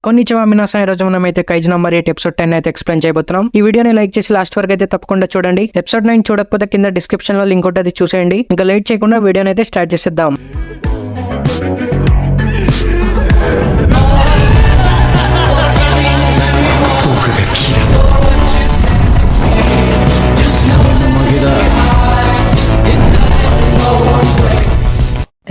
కొన్నిచివా మినాసా ఈ రోజు మనం అయితే కైజ్ నంబర్ 8 ఎపిసోడ్ 10 అయితే ఎక్స్ప్లెయిన్ చేయబోతున్నాం. ఈ వీడియోని లైక్ చేసి లాస్ట్ వరకు అయితే తప్పకుండా చూడండి. ఎపిసోడ్ 9 చూడకపోతే కింద డిస్క్రిప్షన్ లో లింక్ ఉంటుంది, చూసేయండి. ఇంకా లేట్ చేయకుండా వీడియోని అయితే స్టార్ట్ చేసేద్దాం.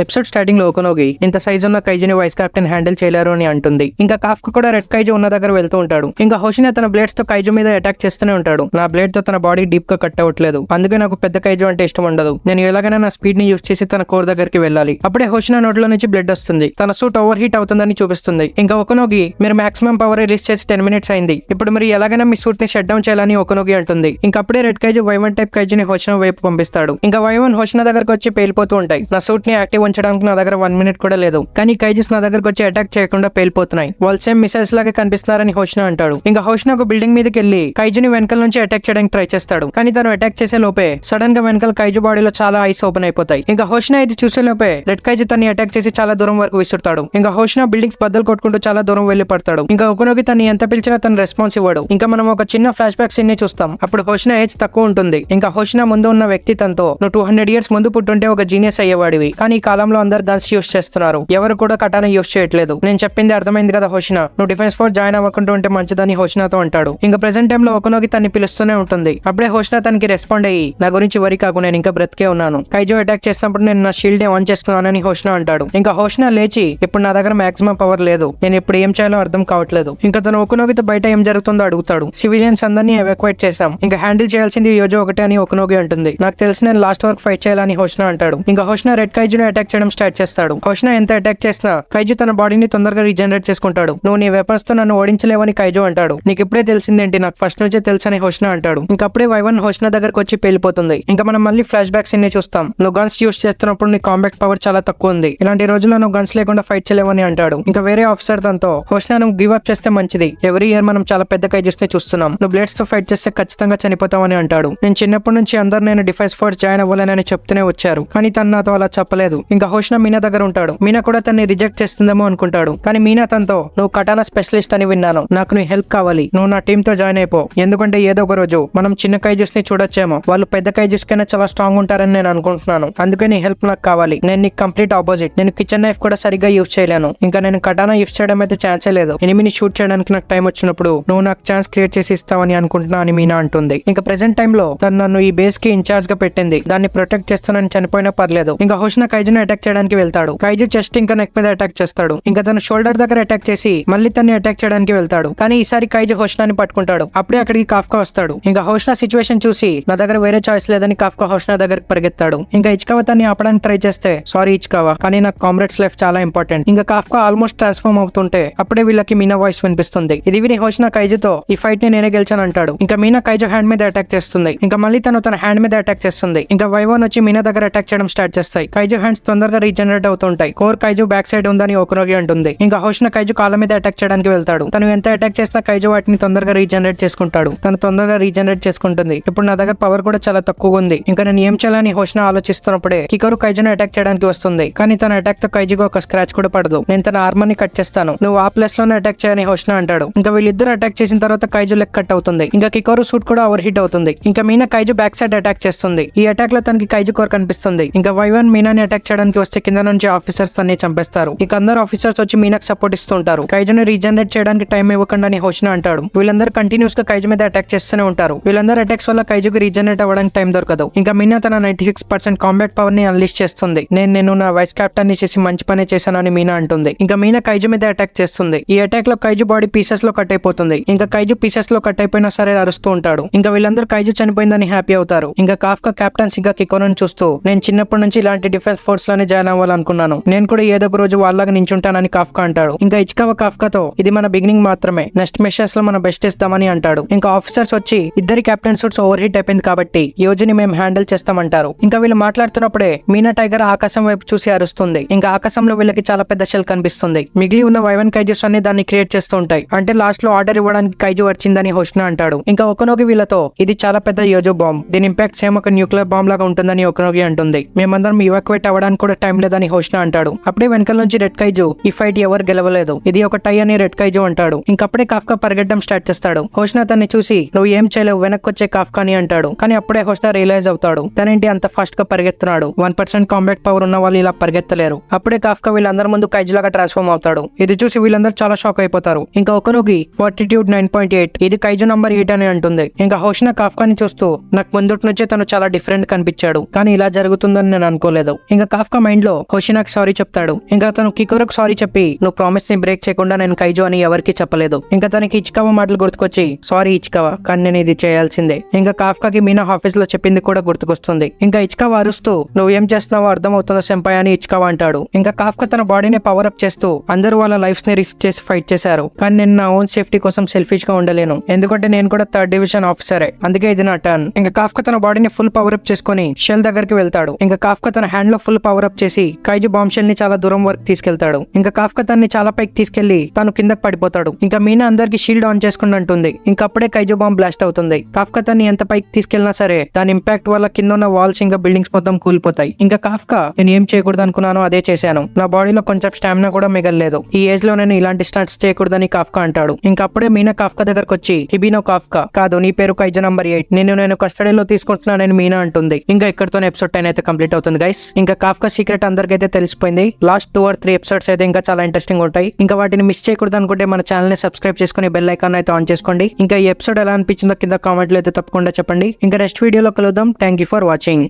ఎపిసోడ్ స్టార్టింగ్ లో ఒకనోగి ఇంత సైజ్ ఉన్న కైజుని వైస్ కెప్టెన్ హ్యాండిల్ చేయలేరు అని అంటుంది. ఇంకా కాఫ్కా కూడా రెడ్ కైజు ఉన్న దగ్గర వెళ్తూ ఉంటాడు. ఇంకా హోషిని తన బ్లేడ్స్ తో కైజు మీద అటాక్ చేస్తూనే ఉంటాడు. నా బ్లేడ్ తో తన బాడీ డీప్ గా కట్ అవ్వట్లేదు, అందుకే నాకు పెద్ద కైజు అంటే ఇష్టం ఉండదు. నేను ఎలాగైనా నా స్పీడ్ ని యూజ్ చేసి తన కోర్ దగ్గరికి వెళ్ళాలి. అప్పుడే హోషినా నోట్లో నుంచి బ్లడ్ వస్తుంది. తన సూట్ ఓవర్ హీట్ అవుతుందని చూపిస్తుంది. ఇంకా ఒకనోగి మీరు మాక్సిమం పవర్ రిలీజ్ చేసి 10 minutes అయింది, ఇప్పుడు మీరు ఎలాగైనా మీ సూట్ ని షట్ డౌన్ చేయాలని ఒకనోగి అంటుంది. ఇంకా అప్పుడే రెడ్ కైజు వైవన్ టైప్ కైజుని హోషినా వైపు పంపిస్తాడు. ఇంకా వైవన్ హోషినా దగ్గరకు వచ్చి పేలిపోతూ ఉంటాయి. నా సూట్ ని యాక్టివ్ ఉంచడానికి నా దగ్గర 1 minute కూడా లేదు, కానీ కైజెస్ నా దగ్గరకు వచ్చి అటాక్ చేయకుండా పేలిపోతున్నాయి. వాళ్ళు సేమ్ మిసైల్స్ లాగా కనిపిస్తున్నారని హోషినా అంటాడు. ఇంకా హోషినా ఒక బిల్డింగ్ మీదకి వెళ్లి కైజుని వెనకాల నుంచి అటాక్ చేయడానికి ట్రై చేస్తాడు. కానీ తను అటాక్ చేసే లోపే సడన్ గా వెనకాల కైజు బాడీలో చాలా ఐస్ ఓపెన్ అయిపోతాయి. ఇంకా హోషినా ఇది చూసే లోపే రెడ్ కైజు తన్ని అటాక్ చేసి చాలా దూరం వరకు విసురుతాడు. ఇంకా హోషినా బిల్డింగ్స్ బద్దలు కొట్టుకుంటూ చాలా దూరం వెళ్లి పడతాడు. ఇంకా ఒకనోకి తను ఎంత పిలిచినా తను రెస్పాన్స్ ఇవ్వడు. ఇంకా మనం ఒక చిన్న ఫ్లాష్ బ్యాక్ సీన్ ని చూస్తాం. అప్పుడు హోషినా ఏజ్ తక్కువ ఉంటుంది. ఇంకా హోషినా ముందు ఉన్న వ్యక్తి తనతో నువ్వు 200 years ముందు పుట్టుంటే ఒక జీనియస్ అయ్యేవాడివి, కానీ ఈ కాలంలో అందరు గన్స్ యూస్ చేస్తున్నారు, ఎవరు కూడా కటానా యూస్ చేయట్లేదు. నేను చెప్పింది అర్థమైంది కదా హోషినా, నువ్వు డిఫెన్స్ ఫోర్స్ జాయిన్ అవ్వకుండా ఉంటే మంచిదని హోషినాతో అంటాడు. ఇంకా ప్రెసెంట్ టైం లో ఒకనోకి తన్ని పిలుస్తూనే ఉంటుంది. అప్పుడే హోషినా తనకి రెస్పాండ్ అయ్యి నా గురించి వరి కాకు, నేను ఇంకా బ్రతికే ఉన్నాను, కైజో అటాక్ చేసినప్పుడు నేను నా షీల్డ్ ఆన్ చేసుకున్నానని హోషినా అంటాడు. ఇంకా హోషినా లేచి ఇప్పుడు నా దగ్గర మాక్సిమం పవర్ లేదు, నేను ఇప్పుడు ఏం చేయాలో అర్థం కావట్లేదు. ఇంకా తను ఒకనోగితో బయట ఏం జరుగుతుందో అడుగుతాడు. సివిలియన్స్ అందరినీ ఎవాక్యుయేట్ చేశాం, ఇంకా హ్యాండిల్ చేయాల్సింది యోజో ఒకటే అని ఒకనోగి అంటుంది. నాకు తెలిసి నేను లాస్ట్ వరకు ఫైట్ చేయాలని హోషినా అంటాడు. ఇంకా హోషినా రెడ్ కైజుని అటాక్ చేయడం స్టార్ట్ చేస్తాడు. హోషినా ఎంత అటాక్ చేసినా కైజు తన బాడీని తొందరగా రీజనరేట్ చేసుకుంటాడు. నువ్వు నీ వెపన్స్ తో నన్ను ఓడించలేవని కైజు అంటాడు. నీకు ఇప్పుడే తెలిసిందేంటి, నాకు ఫస్ట్ నుంచే తెలుసని హోషినా అంటాడు. ఇంకప్పుడే వైవన్ హోషినా దగ్గరకు వచ్చి పేలిపోతుంది. ఇంకా మనం మళ్ళీ ఫ్లాష్ బ్యాక్ సీన్ ని చూస్తాం. నువ్వు గన్స్ యూస్ చేస్తున్నప్పుడు నీ కాంబాక్ట్ పవర్ చాలా తక్కువ ఉంది, ఇలాంటి రోజుల్లో నువ్వు గన్స్ లేకుండా ఫైట్ చేయలేవని అంటాడు. ఇంకా వేరే ఆఫీసర్ తనతో హోషినా నువ్వు గివ్ అప్ చేస్తే మంచిది, ఎవరీ ఇయర్ మనం చాలా పెద్ద కైజెస్ ని చూస్తున్నాం, నువ్వు బ్లేడ్స్ తో ఫైట్ చేస్తే ఖచ్చితంగా చనిపోతావని అంటాడు. నేను చిన్నప్పటి నుంచి అందరు నేను డిఫెన్స్ ఫోర్స్ జాయిన్ అవ్వాలని చెప్తూనే వచ్చారు, కానీ తను నాతో అలా చెప్పలేదు. ఇంకా హోషినా మీనా దగ్గర ఉంటాడు. మీనా కూడా తన్ని రిజెక్ట్ చేస్తుందేమో అనుకుంటాడు. కానీ మీనా తనతో నువ్వు కటానా స్పెషలిస్ట్ అని విన్నాను, నాకు నీ హెల్ప్ కావాలి, నువ్వు నా టీమ్ తో జాయిన్ అయిపో, ఎందుకంటే ఏదో ఒక రోజు మనం చిన్న కైజెస్ ని చూడొచ్చేమో, వాళ్ళు పెద్ద కైజెస్ కైనా చాలా స్ట్రాంగ్ ఉంటారని నేను అనుకుంటున్నాను, అందుకే నీ హెల్ప్ నాకు కావాలి. నేను నీకు కంప్లీట్ ఆపోజిట్, నేను కిచెన్ నైఫ్ కూడా సరిగ్గా యూజ్ చేయలేను, ఇంకా నేను కటానా యూజ్ చేయడం అయితే ఛాన్సే లేదు, ఎనిమిని షూట్ చేయడానికి నాకు టైం వచ్చినప్పుడు నువ్వు నాకు ఛాన్స్ క్రియేట్ చేసి ఇస్తావని అనుకుంటున్నా అని మీనా అంటుంది. ఇంకా ప్రెసెంట్ టైం లో తను నన్ను ఈ బేస్ కి ఇన్ఛార్జ్ గా పెట్టింది, దాన్ని ప్రొటెక్ట్ చేస్తానని చనిపోయినా పర్లేదు. ఇంకా హోషినా కైజుని అటాక్ చేయడానికి వెళ్తాడు. కైజు చెస్ట్ ఇంకా నెక్ మీద అటాక్ చేస్తాడు. ఇంకా తన షోల్డర్ దగ్గర అటాక్ చేసి మళ్ళీ తన్ని అటాక్ చేయడానికి వెళ్తాడు. కానీ ఈసారి కైజు హోషినాని పట్టుకుంటాడు. అప్పుడే అక్కడికి కాఫ్కా వస్తాడు. ఇంకా హోషినా సిచ్యువేషన్ చూసి నా దగ్గర వేరే చాయిస్ లేదని కాఫ్కా హోషినా దగ్గరికి పరిగెత్తాడు. ఇంకా ఇచ్కావా తన్ని ఆపడానికి ట్రై చేస్తే సారీ ఇచ్కావా, కానీ నాకు కామ్రేడ్స్ లైఫ్ చాలా ఇంపార్టెంట్. ఇంకా కాఫ్కా ఆల్మోస్ట్ ట్రాన్స్ఫార్మ్ అవుతుంటే అప్పుడే వీళ్ళకి మీనా వాయిస్ వినిపిస్తుంది. ఇది విని హోషినా కైజుతో ఈ ఫైట్ ని నేనే గెలిచాను అంటాడు. ఇంకా మీనా కైజు హ్యాండ్ మీద అటాక్ చేస్తుంది. ఇంకా మళ్ళీ తను తన హ్యాండ్ మీద అటాక్ చేస్తుంది. ఇంకా వైవన్ వచ్చి మీనా దగ్గర అటాక్ చేయడం స్టార్ట్ చేస్తాయి. కైజు హ్యాండ్స్ తొందరగా రీజనరేట్ అవుతుంటాయి. కోర్ కైజు బ్యాక్ సైడ్ ఉందని ఒకరోగి అంటుంది. ఇంకా హోషినా కైజు కాళ్ళ మీద అటాక్ చేయడానికి వెళ్తాడు. తను ఎంత అటాక్ చేసినా కైజు వాటిని తొందరగా రీజనరేట్ చేసుకుంటాడు. తను తొందరగా రీజనరేట్ చేసుకుంటుంది. ఇప్పుడు నా దగ్గర పవర్ కూడా చాలా తక్కువ ఉంది, ఇంకా నేను ఏం చేయాలని హోషినా ఆలోచిస్తున్నప్పుడే కికరు కైజుని అటాక్ చేయడానికి వస్తుంది. కానీ తన అటాక్ తో కైజుకి ఒక స్క్రాచ్ కూడా పడదు. నేను తన ఆర్మర్ ని కట్ చేస్తాను, నువ్వు ఆ ప్లేస్ లోనే అటాక్ చేయని హోషినా అంటాడు. ఇంకా వీళ్ళిద్దరు అటాక్ చేసిన తర్వాత కైజు లెగ్ కట్ అవుతుంది. ఇంకా కికరు సూట్ కూడా ఓవర్ హీట్ అవుతుంది. ఇంకా Meena kaiju back side attack చేస్తుంది. ఈ అటాక్ లో తనకి కైజు కోర్ కనిపిస్తుంది. ఇంకా వైవన్ మీనాని అటాక్ చేయడానికి వస్తే కింద నుంచి ఆఫీసర్స్ తన్ని చంపేస్తారు. ఇక అందరు ఆఫీసర్స్ వచ్చి మీనాకి సపోర్ట్ ఇస్తుంటారు. కైజుని రీజనరేట్ చేయడానికి టైం ఇవ్వకుండా అని హోషినా అంటాడు. వీళ్ళందరూ కంటిన్యూస్ గా కైజు మీద అటాక్ చేస్తూనే ఉంటారు. వీళ్ళందరూ అటాక్స్ వల్ల కైజుకి రీజనరేట్ అవ్వడానికి టైం దొరకదు. ఇంకా మీనా తన 96% కాంబాట్ పవర్ ని అన్లీష్ చేస్తుంది. నేను నా వైస్ కెప్టెన్ ని చేసి మంచి పని చేశానని మీనా అంటుంది. ఇంకా మీనా కైజు మీద అటాక్ చేస్తుంది. ఈ అటాక్ లో కైజు బాడీ పీసెస్ లో కట్ అయిపోతుంది. ఇంకా కైజు పీసెస్ లో కట్ అయిపోయినా సరే అరుస్తూ ఉంటాడు. ఇంకా వీళ్ళందరూ కైజు చనిపోయిందని హ్యాపీ అవుతారు. ఇంకా కాఫ్కా కెప్టెన్స్ ఇంకా కికోను చూస్తూ నేను చిన్నప్పటి నుంచి ఇలాంటి డిఫెన్స్ ఫోర్స్ లోనే జాయిన్ అవ్వాలనుకున్నాను, నేను కూడా ఏదో ఒక రోజు వాళ్ళగా నించుంటానని కాఫ్కా అంటాడు. ఇంకా ఇచ్కావా కాఫ్కాతో ఇది మన బిగినింగ్ మాత్రమే, నెక్స్ట్ మిషన్స్ లో మన బెస్ట్ ఇస్తామని అంటాడు. ఇంకా ఆఫీసర్స్ వచ్చి ఇద్దరి కెప్టెన్ సూట్స్ ఓవర్ హీట్ అయిపోయింది కాబట్టి యోజుని మేము హ్యాండిల్ చేస్తామంటారు. ఇంకా వీళ్ళు మాట్లాడుతున్నప్పుడే మీనా టైగర్ ఆకాశం వైపు చూసి అరుస్తుంది. ఇంకా ఆకాశంలో వీళ్ళకి చాలా పెద్ద షెల్ కనిపిస్తుంది. మిగిలి ఉన్న వైవన్ కైజుస్ అన్ని దాన్ని క్రియేట్ చేస్తూ ఉంటాయి. అంటే లాస్ట్ లో ఆర్డర్ ఇవ్వడానికి కైజు వచ్చిందని హోషినా అంటాడు. ఇంకా ఒకనోగి వీళ్ళతో ఇది చాలా పెద్ద యోజో బాంబ్, దీని ఇంపాక్ట్ సేమ్ ఒక న్యూక్లియర్ బాంబ్ లాగా ఉంటుందని ఒకనోగి అంటుంది. మేమందరం ఇవాక్యువేట్ అవ్వడానికి ఆడుకోవడానికి కూడా టైం లేదని హోషినా అంటాడు. అప్పుడే వెనకాల నుంచి రెడ్ కైజు ఈ ఫైట్ ఎవరు గెలవలేదు, ఇది ఒక టై అని రెడ్ కైజు అంటాడు. ఇంకప్పుడే కాఫ్కా పరిగెట్టడం స్టార్ట్ చేస్తాడు. హోషినా తన్ని చూసి నువ్వు ఏం చేయలేవు, వెనక్కొచ్చే కాఫ్కా అని అంటాడు. కానీ అప్పుడే హోషినా రియలైజ్ అవుతాడు తనేంటి అంత ఫాస్ట్ గా పరిగెత్తున్నాడు, 1% కాంబాట్ పవర్ ఉన్న వాళ్ళు ఇలా పరిగెత్తలేరు. అప్పుడే కాఫ్కా వీళ్ళందరి ముందు కైజు లాగా ట్రాన్స్ఫార్మ్ అవుతాడు. ఇది చూసి వీళ్ళందరూ చాలా షాక్ అయిపోతారు. ఇంకా ఒకరోగి ఫార్టిట్యూడ్ 9.8 ఇది కైజు నంబర్ 8 అని అంటుంది. ఇంకా హోషినా కాఫ్కాని చూస్తూ నాకు ముందుటి నుంచే తను చాలా డిఫరెంట్ కనిపించాడు, కానీ ఇలా జరుగుతుందని నేను అనుకోలేదు. ఇంకా కాఫ్కా మైండ్ లో హోషినాకి సారీ చెప్తాడు. ఇంకా తను కికోరకు సారీ చెప్పి నువ్వు ప్రామిస్ ని బ్రేక్ చేయకుండా నేను కైజు అని ఎవరికి చెప్పలేదు. ఇంకా తనకి ఇచ్కావా మాటలు గుర్తుకొచ్చి సారీ ఇచ్కావా, కానీ నేను ఇది చేయాల్సిందే. ఇంకా కాఫ్కాకి మీనా ఆఫీస్ లో చెప్పింది కూడా గుర్తుకొస్తుంది. ఇంకా ఇచ్కావా అరుస్తూ నువ్వు ఏం చేస్తున్నావో అర్థం అవుతుందో సెంపై అని ఇచ్కావా అంటాడు. ఇంకా కాఫ్కా తన బాడీని పవర్ అప్ చేస్తూ అందరూ వాళ్ళ లైఫ్స్ ని రిస్క్ చేసి ఫైట్ చేశారు, కానీ నేను నా ఓన్ సేఫ్టీ కోసం సెల్ఫిష్ గా ఉండలేను, ఎందుకంటే నేను కూడా 3rd డివిజన్ ఆఫీసరే, అందుకే ఇది నా టర్న్. ఇంకా కాఫ్కా తన బాడీని ఫుల్ పవర్ అప్ చేసుకుని షెల్ దగ్గరికి వెళ్తాడు. ఇంకా కాఫ్కా తన హ్యాండ్ లో ఫుల్ పవర్ అప్ చేసి కైజు బాంబ్ షెల్ ని చాలా దూరం వరకు తీసుకెళ్తాడు. ఇంకా కాఫ్కా తన్ని చాలా పైకి తీసుకెళ్లి తను కిందకి పడిపోతాడు. ఇంకా మీనా అందరికి షీల్డ్ ఆన్ చేసుకుని అంటుంది. ఇంకా అప్పుడే కైజు బాంబ్ బ్లాస్ట్ అవుతుంది. కాఫ్కా తన్ని ఎంత పైకి తీసుకెళ్లినా సరే దాని ఇంపాక్ట్ వల్ల కింద ఉన్న వాల్స్ ఇంకా బిల్డింగ్స్ మొత్తం కూలిపోతాయి. ఇంకా కాఫ్కా నేను ఏం చేయకూడదు అనుకున్నానో అదే చేశాను, నా బాడీలో కొంచెం స్టామినా కూడా మిగలలేదు, ఈ ఏజ్ లో నేను ఇలాంటి స్టంట్స్ చేయకూడదని కాఫ్కా అంటాడు. ఇంకా అప్పుడే మీనా కాఫ్కా దగ్గరకు వచ్చి హిబినో కాఫ్కా కాదు, నీ పేరు కైజు నంబర్ 8, నేను కస్టడీలో తీసుకుంటున్నానని మీనా అంటుంది. ఇంకా ఇక్కడతోనే ఎపిసోడ్ 10 అయితే కంప్లీట్ అవుతుంది గైస్. ఇంకా కాఫ్కా సీక్రెట్ అందరికైతే తెలిసిపోయింది. లాస్ట్ 2 or 3 ఎపిసోడ్స్ అయితే ఇంకా చాలా ఇంట్రెస్టింగ్ ఉంటాయి. ఇంకా వాటిని మిస్ చేయకూడదు అనుకుంటే మన ఛానల్ ని సబ్స్క్రైబ్ చేసుకుని బెల్ ఐకాన్ అయితే ఆన్ చేసుకోండి. ఇంకా ఈ ఎపిసోడ్ ఎలా అనిపించిందో కింద కామెంట్లు అయితే తప్పకుండా చెప్పండి. ఇంకా నెక్స్ట్ వీడియోలో కలుద్దాం. Thank you for watching.